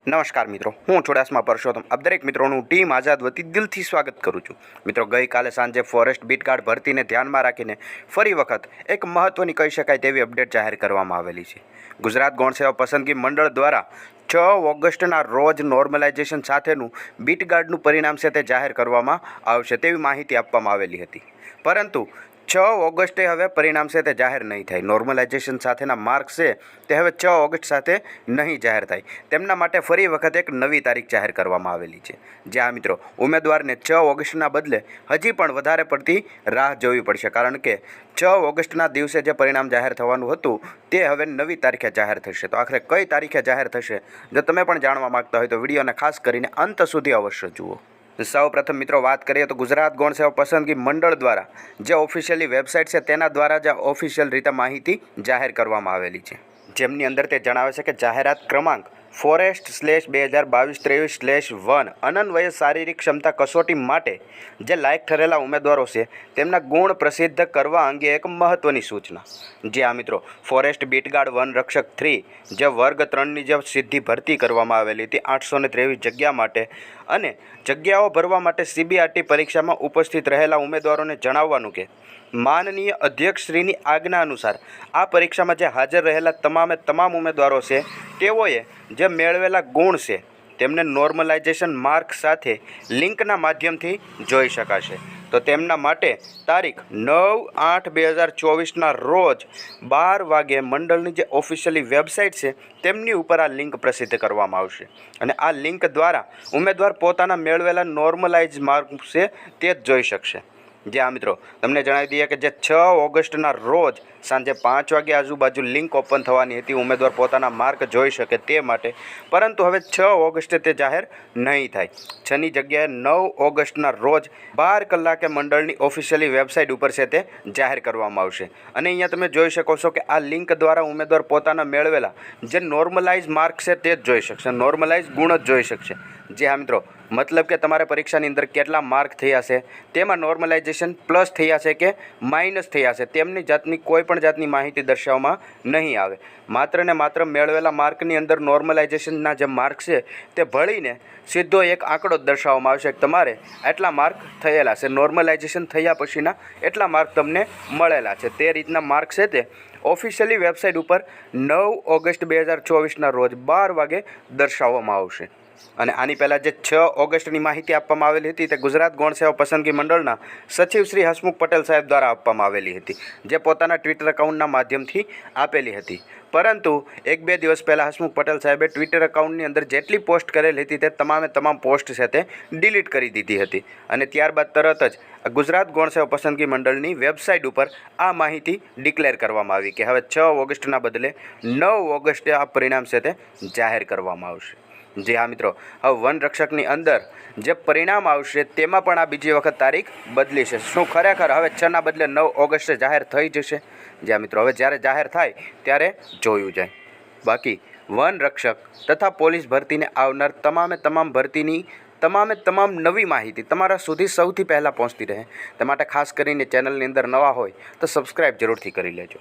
નમસ્કાર મિત્રો, હું ચોડાસમા પરસોત્તમ આપ દરેક મિત્રોનું ટીમ આઝાદ વતી દિલથી સ્વાગત કરું છું। મિત્રો, ગઈકાલે સાંજે ફોરેસ્ટ બીટગાર્ડ ભરતીને ધ્યાનમાં રાખીને ફરી વખત એક મહત્ત્વની કહી શકાય તેવી અપડેટ જાહેર કરવામાં આવેલી છે। ગુજરાત ગૌણ સેવા પસંદગી મંડળ દ્વારા 6 ઓગસ્ટના રોજ નોર્મલાઇઝેશન સાથેનું બીટગાર્ડનું પરિણામ છે તે જાહેર કરવામાં આવશે તેવી માહિતી આપવામાં આવેલી હતી, પરંતુ 6 ઓગસ્ટે હવે પરિણામ છે તે જાહેર નહીં થાય। નોર્મલાઇઝેશન સાથેના માર્ક્સ છે તે હવે 6 ઓગસ્ટ સાથે નહીં જાહેર થાય, તેમના માટે ફરી વખત એક નવી તારીખ જાહેર કરવામાં આવેલી છે। જ્યાં મિત્રો ઉમેદવારને 6 ઓગસ્ટના બદલે હજી પણ વધારે પડતી રાહ જોવી પડશે, કારણ કે 6 ઓગસ્ટના દિવસે જે પરિણામ જાહેર થવાનું હતું તે હવે નવી તારીખે જાહેર થશે। તો આખરે કઈ તારીખે જાહેર થશે, જો તમે પણ જાણવા માગતા હોય તો વિડીયોને ખાસ કરીને અંત સુધી અવશ્ય જુઓ। સૌ પ્રથમ મિત્રો વાત કરીએ તો ગુજરાત ગૌણ સેવા પસંદગી મંડળ દ્વારા જે ઓફિશિયલી વેબસાઇટ છે તેના દ્વારા જ ઓફિશિયલ રીતે માહિતી જાહેર કરવામાં આવેલી છે, જેમની અંદર તે જણાવે છે કે જાહેરાત ક્રમાંક forest/2022/1 અનન્વય શારીરિક ક્ષમતા કસોટી માટે જે લાયક ઠરેલા ઉમેદવારો છે તેમના ગુણ પ્રસિદ્ધ કરવા અંગે એક મહત્ત્વની સૂચના। જે આ મિત્રો ફોરેસ્ટ બીટગાર્ડ વન રક્ષક 3 જે વર્ગ 3ની જે સીધી ભરતી કરવામાં આવેલી હતી 823 જગ્યા માટે, અને જગ્યાઓ ભરવા માટે CBRT પરીક્ષામાં ઉપસ્થિત રહેલા ઉમેદવારોને જણાવવાનું કે માનનીય અધ્યક્ષશ્રીની આજ્ઞા અનુસાર આ પરીક્ષામાં જે હાજર રહેલા તમામ ઉમેદવારો છે તેઓએ જે મેળવેલા ગુણ છે તેમને નોર્મલાઇઝેશન માર્ક સાથે લિંકના માધ્યમથી જોઈ શકાશે। તો તેમના માટે તારીખ 9/8/2024ના રોજ 12 વાગે મંડળની જે ઓફિશિયલી વેબસાઇટ છે તેમની ઉપર આ લિંક પ્રસિદ્ધ કરવામાં આવશે, અને આ લિંક દ્વારા ઉમેદવાર પોતાના મેળવેલા નોર્મલાઇઝ માર્ક છે તે જ જોઈ શકશે। જે આ મિત્રો તમને જણાવી દઈએ કે જે 6 ઓગસ્ટના રોજ સાંજે 5 વાગે આજુબાજુ લિંક ઓપન થવાની હતી ઉમેદવાર પોતાના માર્ક જોઈ શકે તે માટે, પરંતુ હવે 6 ઓગસ્ટે તે જાહેર નહીં થાય। 6ની જગ્યાએ 9 ઓગસ્ટના રોજ 12 કલાકે મંડળની ઓફિશિયલી વેબસાઇટ ઉપર છે તે જાહેર કરવામાં આવશે, અને અહીંયા તમે જોઈ શકો છો કે આ લિંક દ્વારા ઉમેદવાર પોતાના મેળવેલા જે નોર્મલાઇઝ માર્ક છે તે જ જોઈ શકશે, નોર્મલાઇઝ ગુણ જ જોઈ શકશે। જે હા મિત્રો, મતલબ કે તમારે પરીક્ષાની અંદર કેટલા માર્ક થયા છે, તેમાં નોર્મલાઇઝેશન પ્લસ થયા છે કે માઇનસ થયા છે તેમની જાતની કોઈ પણ જાતની માહિતી દર્શાવવામાં નહીં આવે। માત્ર ને માત્ર મેળવેલા માર્કની અંદર નોર્મલાઇઝેશનના જે માર્ક છે તે ભળીને સીધો એક આંકડો દર્શાવવામાં આવશે કે તમારે આટલા માર્ક થયેલા છે, નોર્મલાઇઝેશન થયા પછીના એટલા માર્ક તમને મળેલા છે। તે રીતના માર્ક છે તે ઓફિશિયલી વેબસાઇટ ઉપર 9 ઓગસ્ટ 2024ના રોજ 12 વાગે દર્શાવવામાં આવશે। અને આની પહેલાં જે 6 ઓગસ્ટની માહિતી આપવામાં આવેલી હતી તે ગુજરાત ગૌણ સેવા પસંદગી મંડળના સચિવ શ્રી હસમુખ પટેલ સાહેબ દ્વારા આપવામાં આવેલી હતી, જે પોતાના ટ્વિટર એકાઉન્ટના માધ્યમથી આપેલી હતી, પરંતુ 1-2 દિવસ પહેલાં હસમુખ પટેલ સાહેબે ટ્વિટર એકાઉન્ટની અંદર જેટલી પોસ્ટ કરેલી હતી તે તમામ પોસ્ટ છે તે ડિલીટ કરી દીધી હતી, અને ત્યારબાદ તરત જ ગુજરાત ગૌણ સેવા પસંદગી મંડળની વેબસાઇટ ઉપર આ માહિતી ડિક્લેર કરવામાં આવી કે હવે 6 ઓગસ્ટના બદલે 9 ઓગસ્ટે આ પરિણામ છે તે જાહેર કરવામાં આવશે। જે હા મિત્રો, હવે વન રક્ષકની અંદર જે પરિણામ આવશે તેમાં પણ આ બીજી વખત તારીખ બદલી છે। શું ખરેખર હવે 6ના બદલે 9 ઓગસ્ટે જાહેર થઈ જશે? જ્યાં મિત્રો હવે જ્યારે જાહેર થાય ત્યારે જોયું જાય। બાકી વન રક્ષક તથા પોલીસ ભરતીને આવનાર તમામ ભરતીની તમામ નવી માહિતી તમારા સુધી સૌથી પહેલાં પહોંચતી રહે તે માટે ખાસ કરીને ચેનલની અંદર નવા હોય તો સબસ્ક્રાઈબ જરૂરથી કરી લેજો।